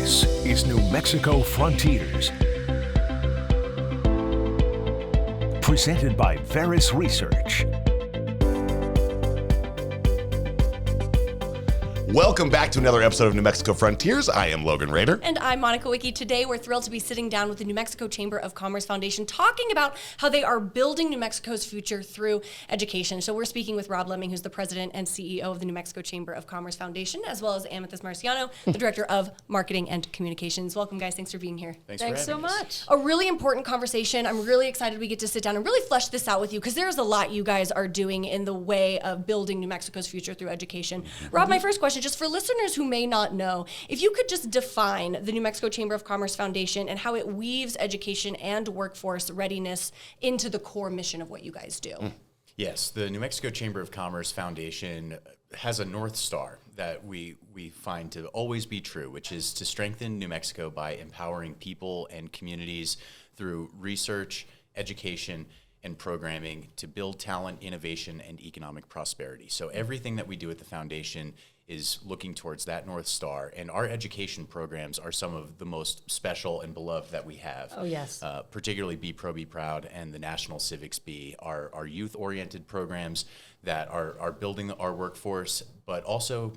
This is New Mexico Frontiers, presented by Veris Research. Welcome back to another episode of New Mexico Frontiers. I am Logan Rader. And I'm Wicke. Today, we're thrilled to be sitting down with the New Mexico Chamber of Commerce Foundation, talking about how they are building New Mexico's future through education. So we're speaking with Lemming, who's the president and CEO of the New Mexico Chamber of Commerce Foundation, as well as Amythyst Marciano, the director of marketing and communications. Welcome, guys. Thanks for being here. Thanks so much. A really important conversation. I'm really excited we get to sit down and really flesh this out with you, because there's a lot you guys are doing in the way of building New Mexico's future through education. Rob, my first question, just for listeners who may not know, if you could just define the New Mexico Chamber of Commerce Foundation and how it weaves education and workforce readiness into the core mission of what you guys do. Yes, the New Mexico Chamber of Commerce Foundation has a North Star that we find to always be true, which is to strengthen New Mexico by empowering people and communities through research, education, and programming to build talent, innovation, and economic prosperity. So everything that we do at the foundation is looking towards that North Star, and our education programs are some of the most special and beloved that we have. Oh, yes. Particularly Be Pro, Be Proud and the National Civics Be are youth-oriented programs that are building our workforce, but also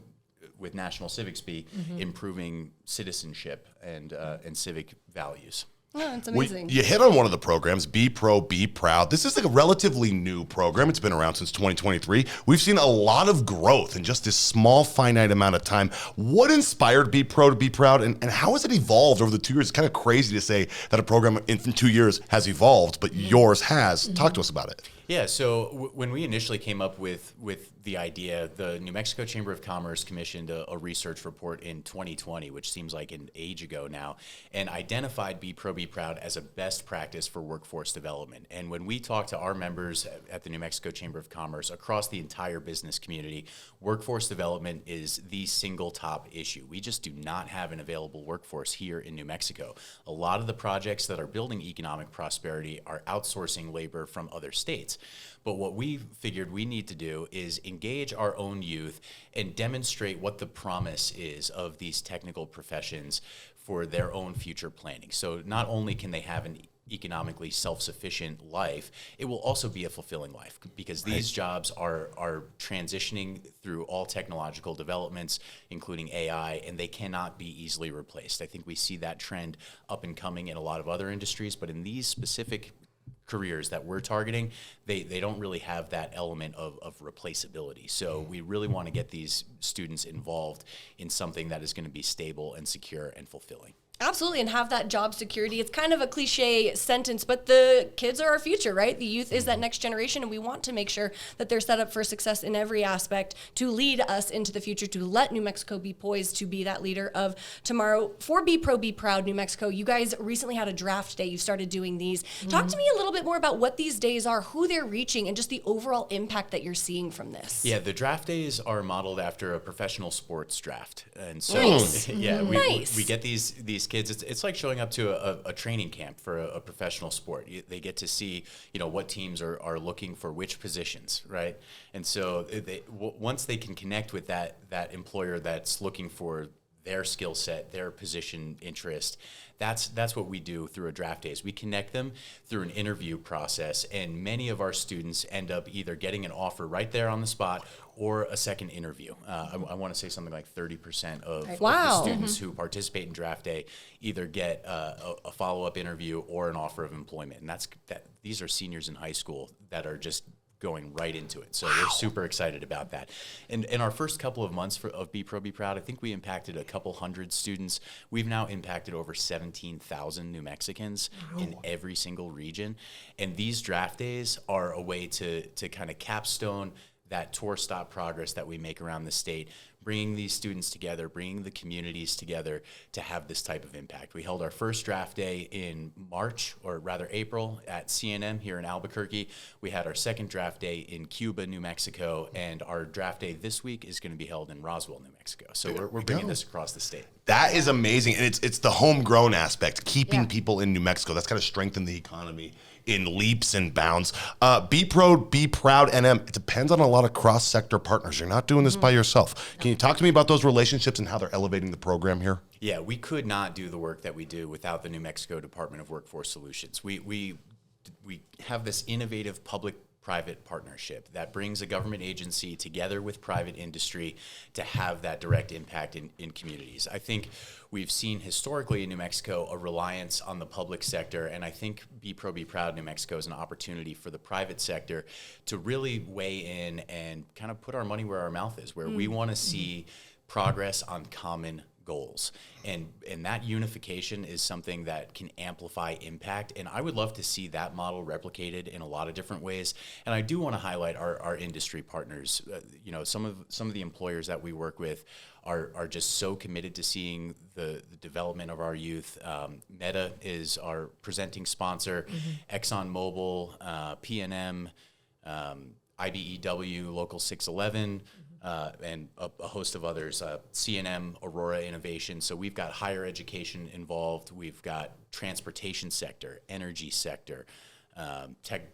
with National Civics Be, improving citizenship and civic values. Oh, it's amazing. You hit on one of the programs, Be Pro, Be Proud. This is like a relatively new program. It's been around since 2023. We've seen a lot of growth in just this small, finite amount of time. What inspired Be Pro to Be Proud, and how has it evolved over the 2 years? It's kind of crazy to say that a program in 2 years has evolved, but yours has. Talk to us about it. Yeah, so when we initially came up with the idea, the New Mexico Chamber of Commerce commissioned a research report in 2020, which seems like an age ago now, and identified Be Pro, Be Proud as a best practice for workforce development. And when we talk to our members at the New Mexico Chamber of Commerce across the entire business community, workforce development is the single top issue. We just do not have an available workforce here in New Mexico. A lot of the projects that are building economic prosperity are outsourcing labor from other states. But what we figured we need to do is engage our own youth and demonstrate what the promise is of these technical professions for their own future planning. So not only can they have an economically self-sufficient life, it will also be a fulfilling life, because these jobs are transitioning through all technological developments, including AI, and they cannot be easily replaced. I think we see that trend up and coming in a lot of other industries, but in these specific careers that we're targeting, they don't really have that element of replaceability. So we really want to get these students involved in something that is going to be stable and secure and fulfilling. Absolutely, and have that job security. It's kind of a cliche sentence, but the kids are our future, right? The youth is that next generation, and we want to make sure that they're set up for success in every aspect to lead us into the future, to let New Mexico be poised to be that leader of tomorrow. For Be Pro, Be Proud, New Mexico, you guys recently had a draft day. You started doing these. Talk to me a little bit more about what these days are, who they're reaching, and just the overall impact that you're seeing from this. Yeah, the draft days are modeled after a professional sports draft. And so, Nice. we get these kids. It's like showing up to a training camp for a professional sport. They get to see, what teams are looking for which positions, right? And so once they can connect with that employer that's looking for their skill set, their position interest, that's what we do through a draft days. We connect them through an interview process, and many of our students end up either getting an offer right there on the spot or a second interview. I want to say something like 30% of the students who participate in draft day either get a follow-up interview or an offer of employment. And these are seniors in high school that are just going right into it. So we're super excited about that. And in our first couple of months of Be Pro, Be Proud, I think we impacted a couple hundred students. We've now impacted over 17,000 New Mexicans in every single region. And these draft days are a way to kind of capstone that tour stop progress that we make around the state, bringing these students together, bringing the communities together to have this type of impact. We held our first draft day in March, or rather April, at CNM here in Albuquerque. We had our second draft day in Cuba, New Mexico, and our draft day this week is going to be held in Roswell, New Mexico. So we're bringing this across the state. That is amazing, and it's the homegrown aspect, keeping people in New Mexico. That's got to strengthen the economy in leaps and bounds. Be proud, NM. It depends on a lot of cross-sector partners. You're not doing this by yourself. Can you talk to me about those relationships and how they're elevating the program here? Yeah, we could not do the work that we do without the New Mexico Department of Workforce Solutions. We have this innovative public-private partnership that brings a government agency together with private industry to have that direct impact in communities. I think we've seen historically in New Mexico a reliance on the public sector, and I think Be Proud New Mexico is an opportunity for the private sector to really weigh in and kind of put our money where our mouth is, where we want to see progress on common goals. And that unification is something that can amplify impact. And I would love to see that model replicated in a lot of different ways. And I do want to highlight our industry partners. Some of the employers that we work with are just so committed to seeing the development of our youth. Meta is our presenting sponsor, ExxonMobil, PNM, IBEW, Local 611, and a host of others, CNM, Aurora Innovation. So we've got higher education involved. We've got transportation sector, energy sector,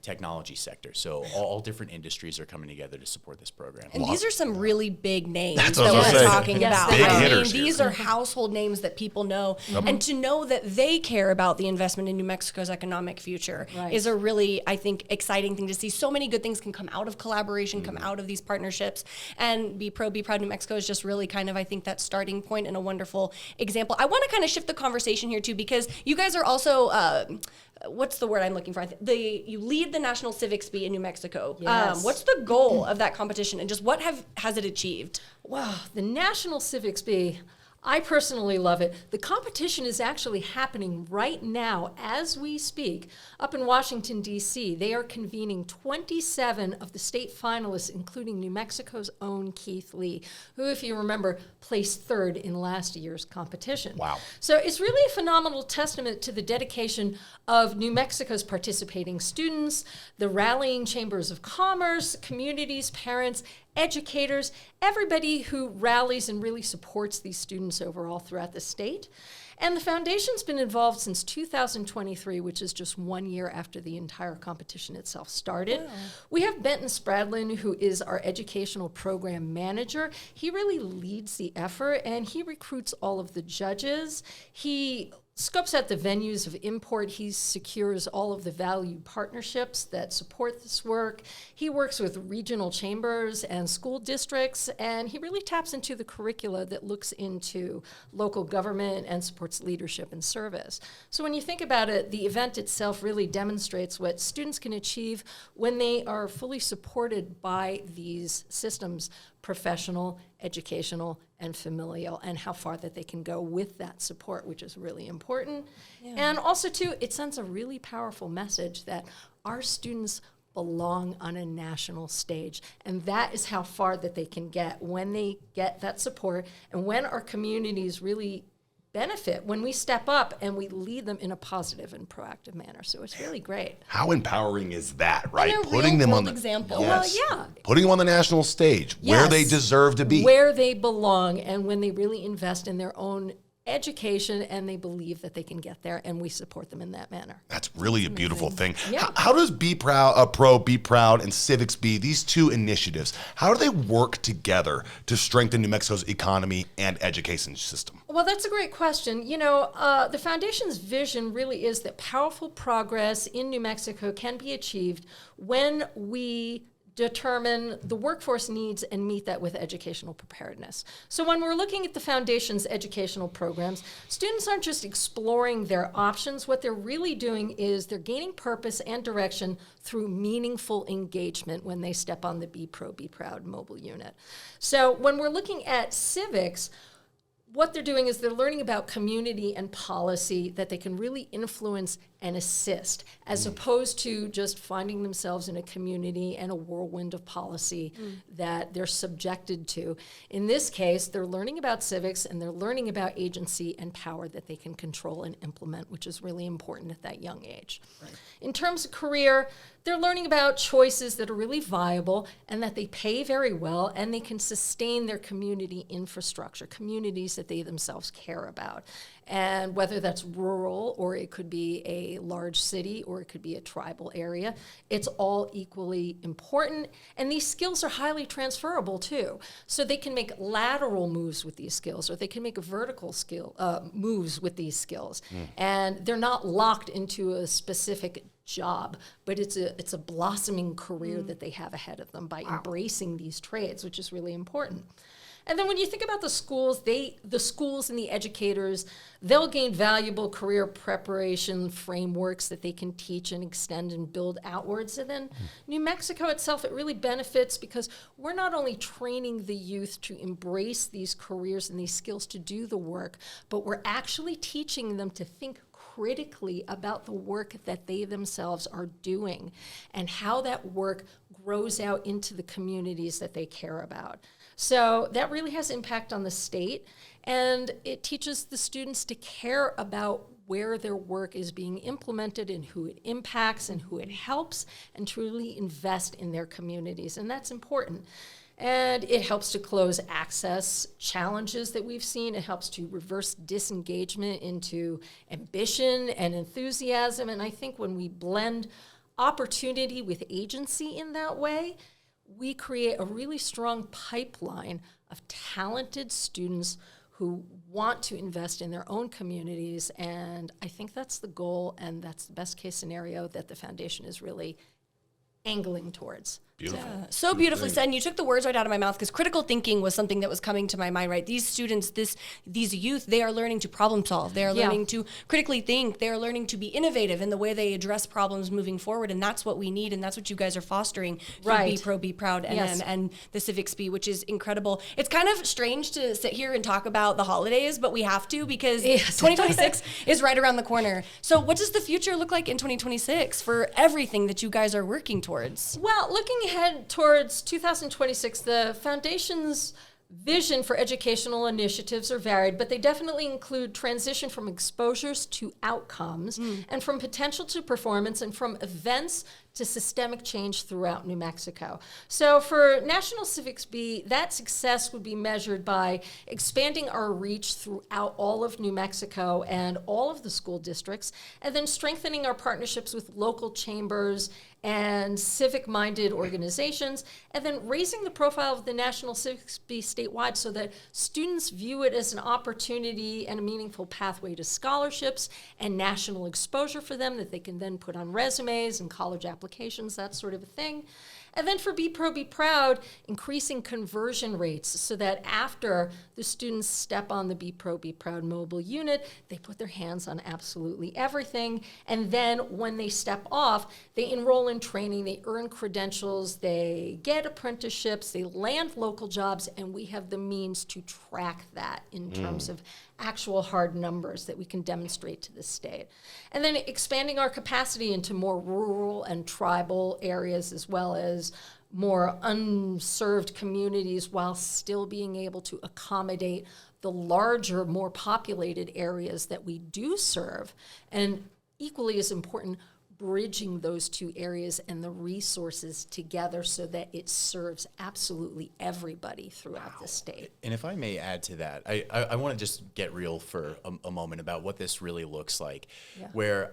technology sector. So all different industries are coming together to support this program. And these are some really big names That's that what I was we're saying. talking Yes, about. they are. I Big mean, hitters here. these are household names that people know. And to know that they care about the investment in New Mexico's economic future Right. is a really, I think, exciting thing to see. So many good things can come out of collaboration, come out of these partnerships. And Be Proud New Mexico is just really kind of, I think, that starting point and a wonderful example. I want to kind of shift the conversation here too, because you guys are also, what's the word I'm looking for? You lead the National Civic Bee in New Mexico. Yes. What's the goal of that competition, and just what has it achieved? Wow, the National Civics Bee, I personally love it. The competition is actually happening right now as we speak up in Washington, D.C. They are convening 27 of the state finalists, including New Mexico's own Keith Lee, who, if you remember, placed third in last year's competition. Wow. So it's really a phenomenal testament to the dedication of New Mexico's participating students, the rallying chambers of commerce, communities, parents, educators, everybody who rallies and really supports these students overall throughout the state. And the foundation's been involved since 2023, which is just 1 year after the entire competition itself started. Wow. We have Benton Spradlin, who is our educational program manager. He really leads the effort, and he recruits all of the judges. He scopes out the venues of import. He secures all of the valued partnerships that support this work. He works with regional chambers and school districts, and he really taps into the curricula that looks into local government and supports leadership and service. So when you think about it, the event itself really demonstrates what students can achieve when they are fully supported by these systems, professional, educational, and familial, and how far that they can go with that support, which is really important. Yeah. And also, too, it sends a really powerful message that our students belong on a national stage, and that is how far that they can get when they get that support, and when our communities really benefit when we step up and we lead them in a positive and proactive manner. So it's really great. How empowering is that, right? And a real-world example. Yes. Well, yeah. Putting them on the national stage where Yes. they deserve to be. Where they belong, and when they really invest in their own education and they believe that they can get there, and we support them in that manner. That's really a beautiful thing. Yeah. How does Be Proud, and Civics Bee, these two initiatives, how do they work together to strengthen New Mexico's economy and education system? Well, that's a great question. The foundation's vision really is that powerful progress in New Mexico can be achieved when we determine the workforce needs and meet that with educational preparedness. So when we're looking at the foundation's educational programs, students aren't just exploring their options. What they're really doing is they're gaining purpose and direction through meaningful engagement when they step on the Be Proud mobile unit. So when we're looking at civics, what they're doing is they're learning about community and policy that they can really influence and assist, as opposed to just finding themselves in a community and a whirlwind of policy that they're subjected to. In this case, they're learning about civics, and they're learning about agency and power that they can control and implement, which is really important at that young age. Right. In terms of career, they're learning about choices that are really viable and that they pay very well, and they can sustain their community infrastructure, communities that they themselves care about. And whether that's rural or it could be a a large city or it could be a tribal area. It's all equally important. And these skills are highly transferable too. So they can make lateral moves with these skills, or they can make vertical moves with these skills. And they're not locked into a specific job, but it's a blossoming career that they have ahead of them by embracing these trades, which is really important. And then when you think about the schools, the schools and the educators, they'll gain valuable career preparation frameworks that they can teach and extend and build outwards. And then New Mexico itself, it really benefits because we're not only training the youth to embrace these careers and these skills to do the work, but we're actually teaching them to think critically about the work that they themselves are doing and how that work grows out into the communities that they care about. So that really has impact on the state, and it teaches the students to care about where their work is being implemented and who it impacts and who it helps, and truly invest in their communities, and that's important. And it helps to close access challenges that we've seen. It helps to reverse disengagement into ambition and enthusiasm. And I think when we blend opportunity with agency in that way, we create a really strong pipeline of talented students who want to invest in their own communities. And I think that's the goal, and that's the best case scenario that the foundation is really angling towards. Beautiful. Yeah, so beautifully said. And you took the words right out of my mouth, because critical thinking was something that was coming to my mind, right? These students, these youth, they are learning to problem solve. They are learning to critically think. They are learning to be innovative in the way they address problems moving forward. And that's what we need. And that's what you guys are fostering through Be Pro, Be Proud, and the Civic SPE, which is incredible. It's kind of strange to sit here and talk about the holidays, but we have to, because 2026 is right around the corner. So what does the future look like in 2026 for everything that you guys are working towards? Well, looking ahead towards 2026, the foundation's vision for educational initiatives are varied, but they definitely include transition from exposures to outcomes, and from potential to performance, and from events to systemic change throughout New Mexico. So for National Civic SPE, that success would be measured by expanding our reach throughout all of New Mexico and all of the school districts, and then strengthening our partnerships with local chambers and civic-minded organizations, and then raising the profile of the National Civic SPE statewide so that students view it as an opportunity and a meaningful pathway to scholarships and national exposure for them that they can then put on resumes and college applications, that sort of a thing. And then for Be Pro, Be Proud, increasing conversion rates so that after the students step on the Be Pro, Be Proud mobile unit, they put their hands on absolutely everything. And then when they step off, they enroll in training, they earn credentials, they get apprenticeships, they land local jobs, and we have the means to track that in terms of actual hard numbers that we can demonstrate to the state. And then expanding our capacity into more rural and tribal areas, as well as more unserved communities, while still being able to accommodate the larger, more populated areas that we do serve. And equally as important, bridging those two areas and the resources together so that it serves absolutely everybody throughout the state. And if I may add to that, I want to just get real for a moment about what this really looks like, where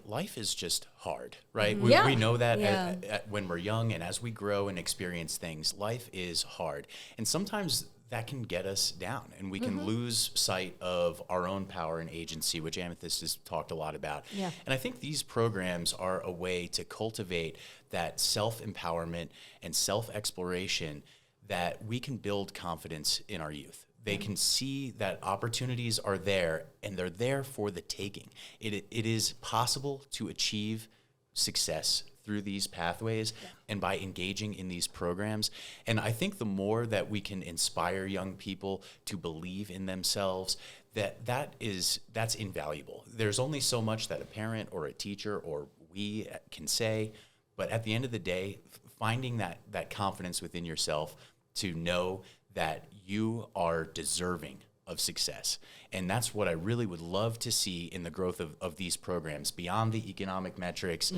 life is just hard, right? We know that when we're young, and as we grow and experience things, life is hard. And sometimes that can get us down, and we can lose sight of our own power and agency, which Amythyst has talked a lot about. Yeah. And I think these programs are a way to cultivate that self-empowerment and self-exploration, that we can build confidence in our youth. They can see that opportunities are there, and they're there for the taking. It is possible to achieve success through these pathways and by engaging in these programs. And I think the more that we can inspire young people to believe in themselves, that's invaluable. There's only so much that a parent or a teacher or we can say, but at the end of the day, finding that confidence within yourself to know that you are deserving of success. And that's what I really would love to see in the growth of these programs, beyond the economic metrics,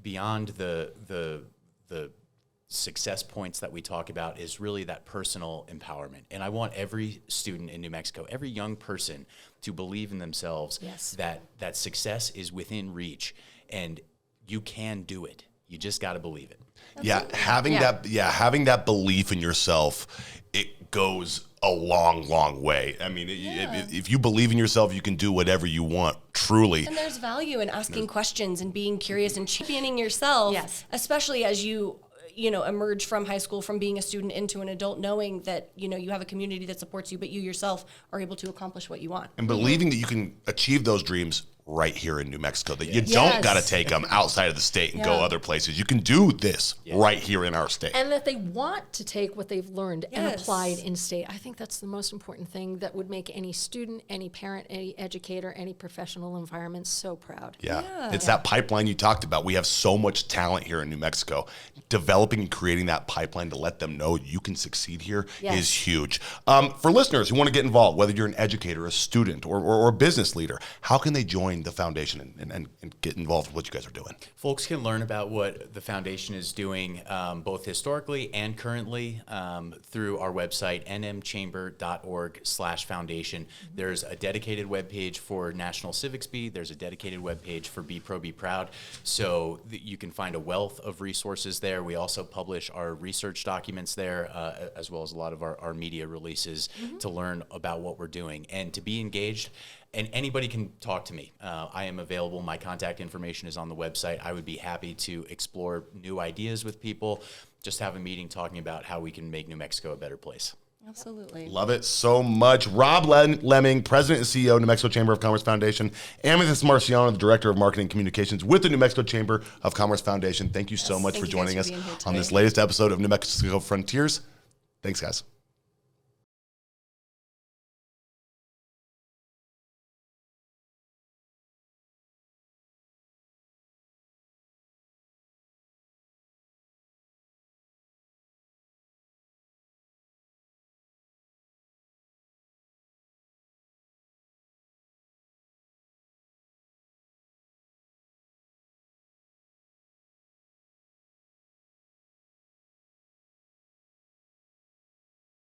beyond the success points that we talk about is really that personal empowerment. And I want every student in New Mexico, every young person, to believe in themselves, that success is within reach and you can do it. You just got to believe it. Having that belief in yourself, it goes a long way. I mean, if you believe in yourself, you can do whatever you want, truly. And there's value in asking questions and being curious and championing yourself, especially as you emerge from high school, from being a student into an adult, knowing that, you have a community that supports you, but you yourself are able to accomplish what you want. And believing that you can achieve those dreams right here in New Mexico, that you don't got to take them outside of the state and go other places. You can do this right here in our state. And that they want to take what they've learned and apply it in state. I think that's the most important thing that would make any student, any parent, any educator, any professional environment so proud. It's that pipeline you talked about. We have so much talent here in New Mexico. Developing and creating that pipeline to let them know you can succeed here is huge. For listeners who want to get involved, whether you're an educator, a student, or a business leader, how can they join the foundation and get involved with what you guys are doing? Folks can learn about what the foundation is doing both historically and currently through our website, nmchamber.org/foundation. There's a dedicated webpage for National Civics Bee. There's a dedicated webpage for Be Pro, Be Proud. So you can find a wealth of resources there. We also publish our research documents there, as well as a lot of our media releases to learn about what we're doing and to be engaged. And anybody can talk to me. I am available. My contact information is on the website. I would be happy to explore new ideas with people, just have a meeting talking about how we can make New Mexico a better place. Absolutely. Love it so much. Rob Lemming, President and CEO, New Mexico Chamber of Commerce Foundation. Amythyst Marciano, the Director of Marketing and Communications with the New Mexico Chamber of Commerce Foundation. Thank you so much for joining us on this latest episode of New Mexico Frontiers. Thanks, guys.